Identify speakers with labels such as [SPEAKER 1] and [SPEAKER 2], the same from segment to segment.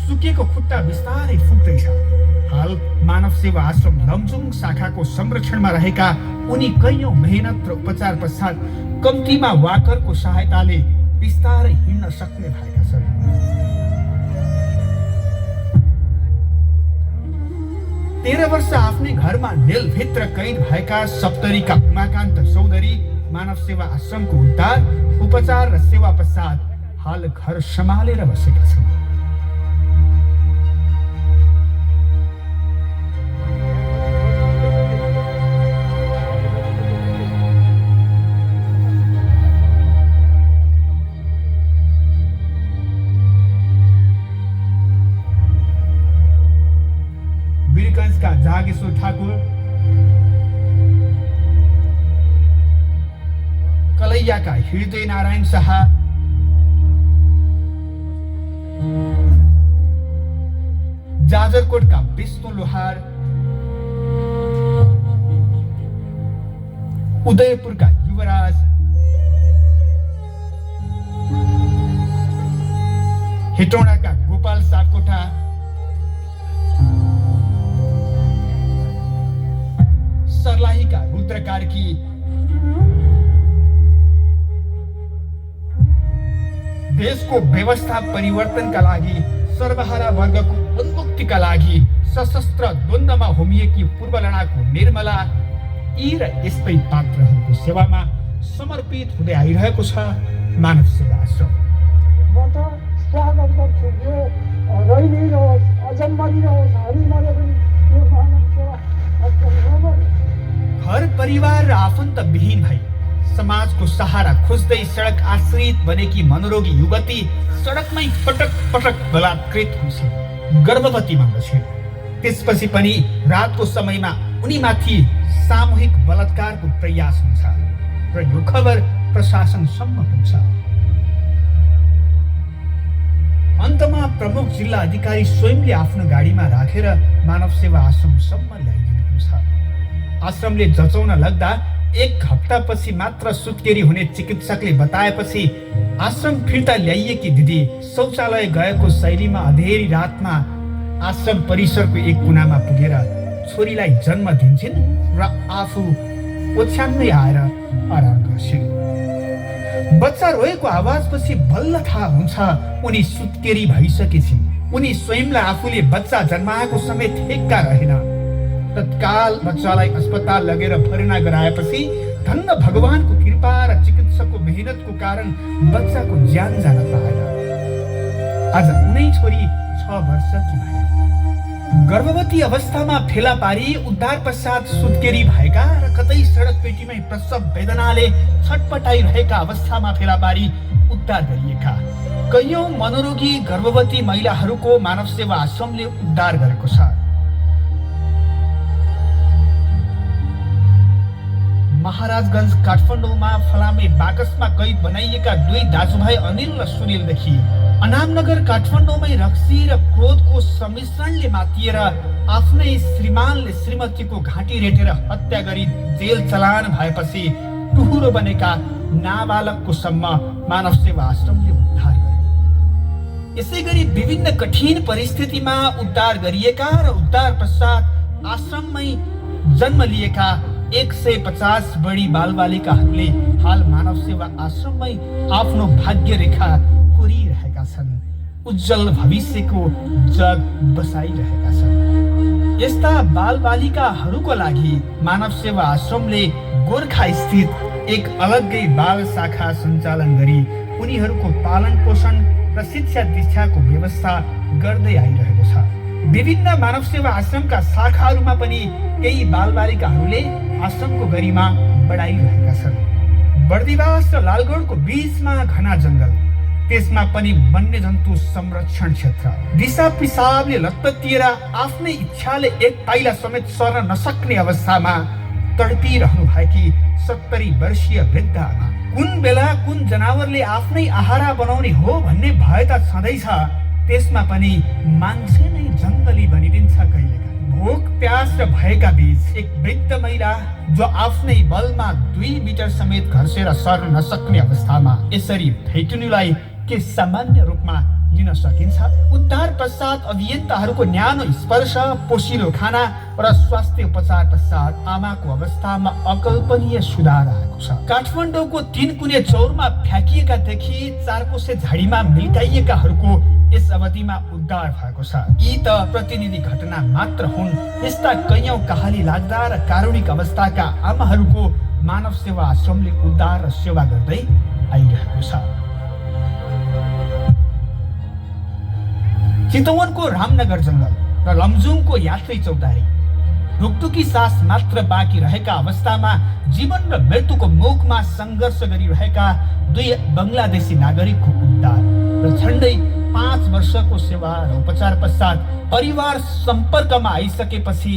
[SPEAKER 1] सुकेको खुट्टा बिस्तारै फुट्दैछ। हाल मानव सेवा आश्रम लमजुङ शाखाको संरक्षणमा रहेका उनी कैयौं मेहनत र उपचार पश्चात कम्तीमा वाकरको सहायताले बिस्तारै हिँड्न सक्ने भएका छन्। 13 वर्ष आफ्नै घरमा नेलभित्र कैद भएका सप्तरीका उमाकान्त चौधरी मानव सेवा आश्रमको उद्धार, उपचार र सेवा पश्चात हाल घर सम्हालेर बसेका छन्। वीरगंजका जागेश्वर ठाकुर, कलैयाका हृदय नारायण शाह, जाजरकोटका विष्णु लोहार, उदयपुरका युवराज, हेटौडाका गोपाल सापकोटा, सर्लाहीका रुद्र कार्की, देशको व्यवस्था परिवर्तनका लागि, सर्वहारा वर्गको उन्मुक्तिका लागि सशस्त्र द्वन्द्वमा होमिएकी पूर्व लडाकु निर्मला, यी र यस्तै पात्रहरूको सेवामा समर्पित हुँदै आइरहेको छ मानव सेवा आश्रम।
[SPEAKER 2] म त स्वागत गर्छु, यो रहिरहोस्, अझम्म रहोस्, हामी मरे पनि यो मानव सेवा आश्रम
[SPEAKER 1] घर परिवार र आफन्त विहीन भई समाजको सहारा खोज्दै सडक आश्रित बनेकी मनोरोगी युवती सडकमै पटक पटक बलात्कृत हुन्छ, गर्भवती बन्दछिन्। त्यसपछि पनि रातको समयमा उनीमाथि सामूहिक बलात्कारको प्रयास हुन्छ र यो खबर प्रशासनसम्म पुग्छ। अन्तमा प्रमुख जिल्ला अधिकारी स्वयंले आफ्नो गाडीमा राखेर मानव सेवा आश्रमसम्म ल्याइदिनुहुन्छ। आश्रमले जचाउन लाग्दा 1 हप्तापछि मात्र सुत्केरी हुने चिकित्सकले बताएपछि आश्रम फिर्ता ल्याइएकी दिदी शौचालय गएको शैलीमा अधेरी रातमा आश्रम परिसरको एक कुनामा पुगेर छोरीलाई जन्म दिन्छन् र आफू ओछ्यानमै आएर आराम गर्छिन्। बच्चा रोएको आवाजपछि बल्ल थाहा हुन्छ उनी सुत्केरी भइसकेछिन्। उनी स्वयंलाई आफूले बच्चा जन्माएको समेत ठेक्का रहेन। तत्काल बच्चालाई अस्पताल लगेर भर्ना गराएपछि धन्न भगवानको कृपा र चिकित्सकको मेहनतको कारण बच्चाको ज्यान जान पाएन। आज उनै छोरी 6 वर्षकी भए। गर्भवती अवस्थामा फेला पारी उद्धार पश्चात सुत्केरी भएका र कतै सडक पेटीमै प्रसव वेदनाले छटपटाइरहेका अवस्थामा फेला पारी उद्धार गरिएका कैयौं मनोरोगी गर्भवती महिलाहरूको मानव सेवा आश्रमले उद्धार गरेको छ। महाराजगंज काठमाडौँमा फलामे बाकसमा कैद बनाइएका 2 दाजुभाइ अनिल र सुनिलदेखि अनामनगर काठमाडौँमै रक्सी र क्रोधको सम्मिश्रणले मातिएर आफ्नै श्रीमानले श्रीमतीको घाँटी रेटेर हत्या गरी जेल चलान भएपछि टुहुरो बनेका नाबालकको सम्म मानव सेवा आश्रमले उद्धार गर्यो। यसै गरी विभिन्न कठिन परिस्थितिमा उद्धार गरिएका र उद्धार पश्चात आश्रममै जन्म लिएका 150 बढी बालबालिकाहरूले हाल मानव सेवा आश्रममै आफ्नो भाग्य रेखा कोरिरहेका छन्, उज्जवल भविष्यको जग बसाइरहेका छन्। यस्ता बालबालिकाहरूको लागि मानव सेवा आश्रमले गोर्खा स्थित एक अलग्गै बाल शाखा सञ्चालन गरी उनीहरूको पालन पोषण र शिक्षा दीक्षाको व्यवस्था गर्दै आइरहेको छ। विभिन्न मानव सेवा आश्रमका शाखाहरूमा पनि केही बालबालिकाहरूले आश्रमको गरिमा बढाइरहेका छन्। बर्दिवास र लालगढको बीचमा घना जंगल, त्यसमा पनि वन्यजन्तु संरक्षण क्षेत्र, दिशा पिसाबले लतपतिएर आफ्नै इच्छाले एक पाइला समेत सर्न नसक्ने अवस्थामा तडपिरहनु भएकी 70 वर्षीय वृद्ध आमा। कुन बेला कुन जनावरले आफ्नै आहारा बनाउने हो भन्ने भय त छँदैछ, त्यसमा पनि मान्छे नै जङ्गली बनिदिन्छ कहिलेका। भोक प्यास र भयका बीच एक वृद्ध महिला जो आफ्नै बलमा 2 मिटर समेत घर्सेर सर्न नसक्ने अवस्थामा यसरी भेटिनुलाई के सामान्य रूपमा दिन सकिन्छ। उद्धार पश्चात अभियन्ताहरूको न्यानो स्पर्श, पोसिलो खाना र स्वास्थ्य उपचार पश्चात आमाको अवस्थामा अकल्पनीय सुधार आएको छ। काठमाडौँको 3 कुने चौरमा फ्याँकिएकादेखि 4 कोसे झाडीमा मिल्काइएकाहरूको यस अवधिमा उद्धार भएको छ। यी त प्रतिनिधि घटना मात्र हुन्। यस्ता कैयौं कहाली लाग्दा र कारुणिक अवस्थाका आमाहरूको मानव सेवा आश्रमले उद्धार र सेवा गर्दै आइरहेको छ। चितवनको रामनगर जंगल र लमजुङको यात्री चौतारी ढुकढुकी सास मात्र बाँकी रहेका अवस्थामा जीवन र मृत्युको मुखमा सङ्घर्ष गरिरहेका 2 बङ्गलादेशी नागरिकको उद्धार र झन्डै 5 वर्षको सेवा र उपचार पश्चात परिवार सम्पर्कमा आइसकेपछि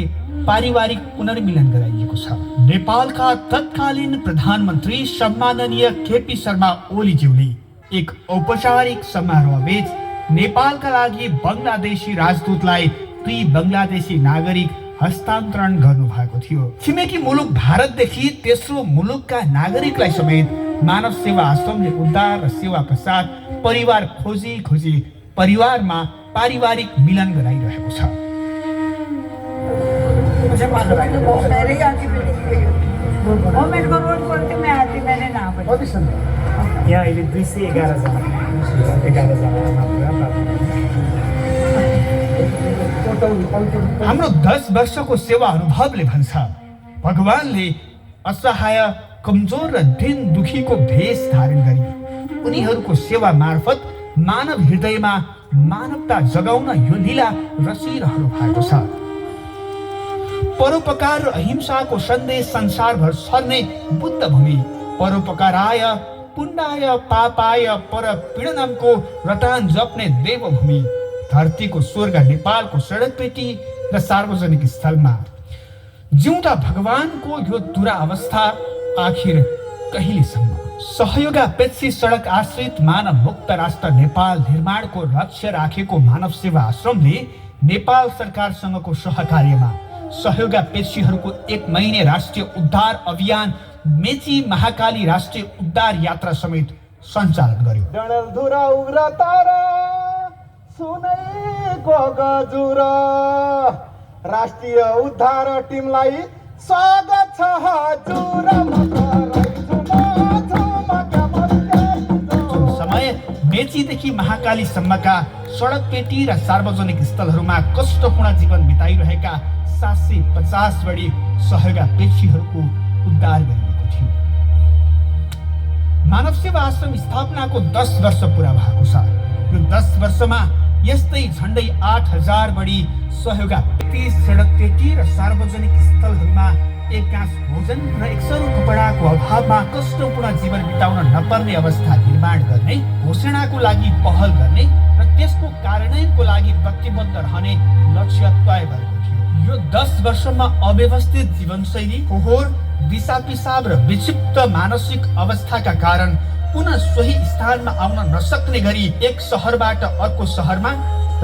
[SPEAKER 1] पारिवारिक पुनर्मिलन गराइएको छ। नेपालका तत्कालीन प्रधानमन्त्री सम्माननीय केपी शर्मा ओलीज्यूले एक औपचारिक समारोहबीच नेपालका लागि बङ्गलादेशी राजदूतलाई 2 बङ्गलादेशी नागरिक हस्तान्तरण गर्नुभएको थियो। छिमेकी मुलुक भारतदेखि तेस्रो मुलुकका नागरिकलाई समेत मानव सेवा आश्रमले उद्धार र सेवा पश्चात परिवार खोजी परिवारमा पारिवारिक मिलन गराइरहेको छ।
[SPEAKER 3] यहाँ अहिले 211 जना
[SPEAKER 1] हाम्रो 10 वर्षको सेवा अनुभवले भन्छ, भगवानले असहाय, कमजोर र दिन दुखीको भेष धारण गरी उनीहरूको सेवा मार्फत मानव हृदयमा मानवता जगाउन यो लीला रचिरहनु भएको छ। परोपकार र अहिंसाको सन्देश संसारभर सर्ने बुद्ध भूमि, परोपकाराय पुण्याय पापाय पर पीडनमको रटान जप्ने देवभूमि, धरतीको स्वर्ग नेपालको सडकपेटी र सार्वजनिक स्थलमा जिउँदा भगवानको यो दुरावस्था आखिर कहिलेसम्म? सहयोगापेक्षी सडक आश्रित मानव मुक्त राष्ट्र नेपाल निर्माणको लक्ष्य राखेको मानव सेवा आश्रमले नेपाल सरकारसँगको सहकार्यमा सहयोगापेक्षीहरूको 1 महिने राष्ट्रिय उद्धार अभियान मेची महाकाली राष्ट्रिय उद्धार यात्रा समेत सञ्चालन गर्यो।
[SPEAKER 3] डणलधुरा उग्र तारा सुनैको गजुर राष्ट्रिय उद्धार टिमलाई स्वागत छ हजुर।
[SPEAKER 1] समय मेचीदेखि महाकालीसम्मका सडकपेटी र सार्वजनिक स्थलहरूमा कष्टपूर्ण जीवन बिताइरहेका 750 बढी सहयोगापेक्षीहरूको उद्धार गरिएको थियो। मानव सेवा आश्रम स्थापनाको 10 वर्ष पुरा भएको छ। यो 10 वर्षमा यस्तै झन्डै 8000 बढी सहयोगापेक्षी सडकपेटी र सार्वजनिक स्थलहरूमा एकांश भोजन र एकसरो कपडाको अभावमा कष्टपूर्ण जीवन बिताउन नपर्ने अवस्था निर्माण गर्ने, घोषणाको लागि पहल गर्ने र त्यसको कार्यान्वयनको लागि प्रतिबद्ध रहने लक्ष्य तय भएको थियो। यो 10 वर्षमा अव्यवस्थित जीवनशैली, फोहोर, दिशा पिसाब र विक्षिप्त मानसिक अवस्थाका कारण पुनः सोही स्थानमा आउन नसक्ने गरी एक सहरबाट अर्को सहरमा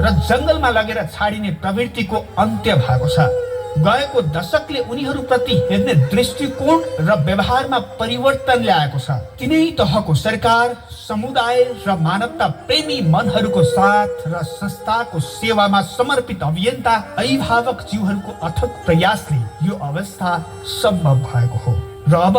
[SPEAKER 1] र जंगलमा लगेर छाडिने प्रवृत्तिको अन्त्य भएको छ। गएको दशकले उनीहरूप्रति हेर्ने दृष्टिकोण र व्यवहारमा परिवर्तन ल्याएको छ। तिनै तहको सरकार, समुदाय र मानवता प्रेमी मनहरूको साथ र संस्थाको सेवामा समर्पित अभियन्ता अभिभावक जीवहरूको अथक प्रयासले यो अवस्था सम्भव भएको हो। र अब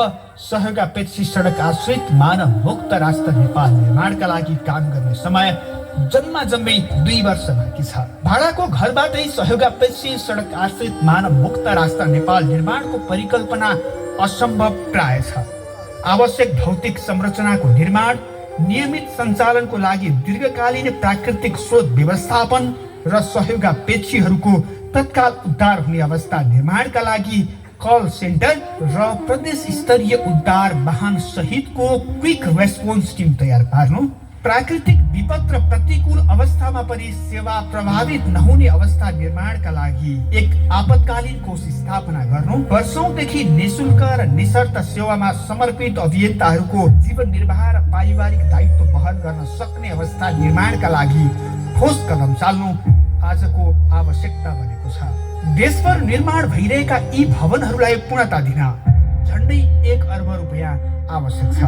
[SPEAKER 1] सहयोगापेक्षी सडक आश्रित मानव मुक्त राष्ट्र नेपाल निर्माणका लागि काम गर्ने समय जम्मै 2 वर्ष बाँकी छ। भाडाको घरबाटै सहयोगापेक्षी सडक आश्रित मानव मुक्त राष्ट्र नेपाल निर्माणको परिकल्पना असम्भव प्राय छ। आवश्यक भौतिक संरचनाको निर्माण, नियमित सञ्चालनको लागि दीर्घकालीन प्राकृतिक स्रोत व्यवस्थापन र सहयोगापेक्षीहरूको तत्काल उद्धार हुने अवस्था निर्माणका लागि कल सेन्टर र प्रदेश स्तरीय उद्धार वाहन सहितको क्विक रेस्पोन्स टिम तयार पार्नु, प्राकृतिक विपद र प्रतिकूल अवस्थामा पनि सेवा प्रभावित नहुने अवस्था निर्माणका लागि एक आपतकालीन कोष स्थापना गर्नु, वर्षौंदेखि निशुल्क र निशर्त सेवामा समर्पित अभियन्ताहरूको जीवन निर्वाह र पारिवारिक दायित्व वहन गर्न सक्ने अवस्था निर्माणका लागि ठोस कदम चाल्नु आजको आवश्यकता बनेको छ। देशभर निर्माण भइरहेका यी भवनहरूलाई पूर्णता दिन झन्डै 1 अर्ब रुपैयाँ आवश्यक छ।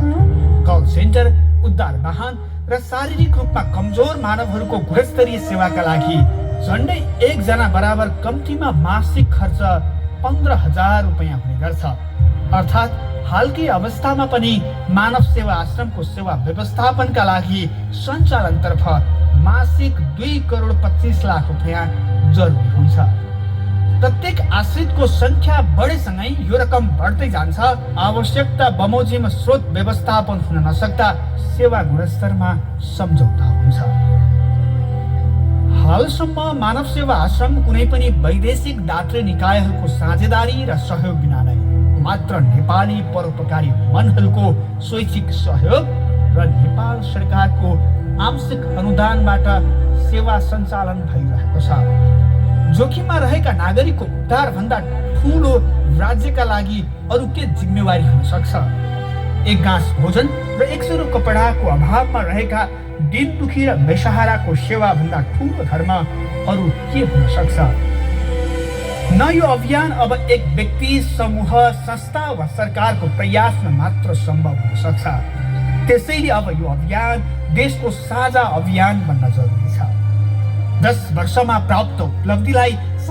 [SPEAKER 1] कल सेन्टर, उद्धार वाहन र र शारीरिक रूपमा कमजोर मानवहरूको गुणस्तरीय सेवाका लागि झन्डै 1 जना बराबर कम्तीमा मासिक खर्च 15,000 रुपैयाँ हुने गर्छ। अर्थात् हालकै अवस्थामा पनि मानव सेवा आश्रमको सेवा व्यवस्थापनका लागि सञ्चालनतर्फ मासिक 2 करोड 25 लाख रुपैयाँ जरुरी हुन्छ। प्रत्येक आश्रितको संख्या बढेसँगै यो रकम बढ्दै जान्छ। आवश्यकता बमोजिम स्रोत व्यवस्थापन हुन नसक्दा सेवा गुणस्तरमा सम्झौता हुन्छ। हालसम्म मानव सेवा आश्रम कुनै पनि वैदेशिक दात्री निकायहरूको साझेदारी र सहयोग बिना नै मात्र नेपाली परोपकारी मनहरूको स्वैच्छिक सहयोग र नेपाल सरकारको आंशिक अनुदानबाट सेवा सञ्चालन भइरहेको छ। जोखिममा रहेका नागरिकको उद्धार भन्दा ठूलो राज्यका लागि अरू के जिम्मेवारी हुन सक्छ? एक गाँस भोजन र एक सुरु कपडाको अभावमा रहेका दिन दुखी र बेसहाराको सेवा भन्दा ठूलो धर्म अरू के हुन सक्छ? न यो अभियान अब एक व्यक्ति, समूह, संस्था वा सरकारको प्रयासमा मात्र सम्भव हुन सक्छ। त्यसैले अब यो अभियान देशको साझा अभियान बन्न जरुरी छ। 10 वर्षमा प्राप्त उपलब्धिलाई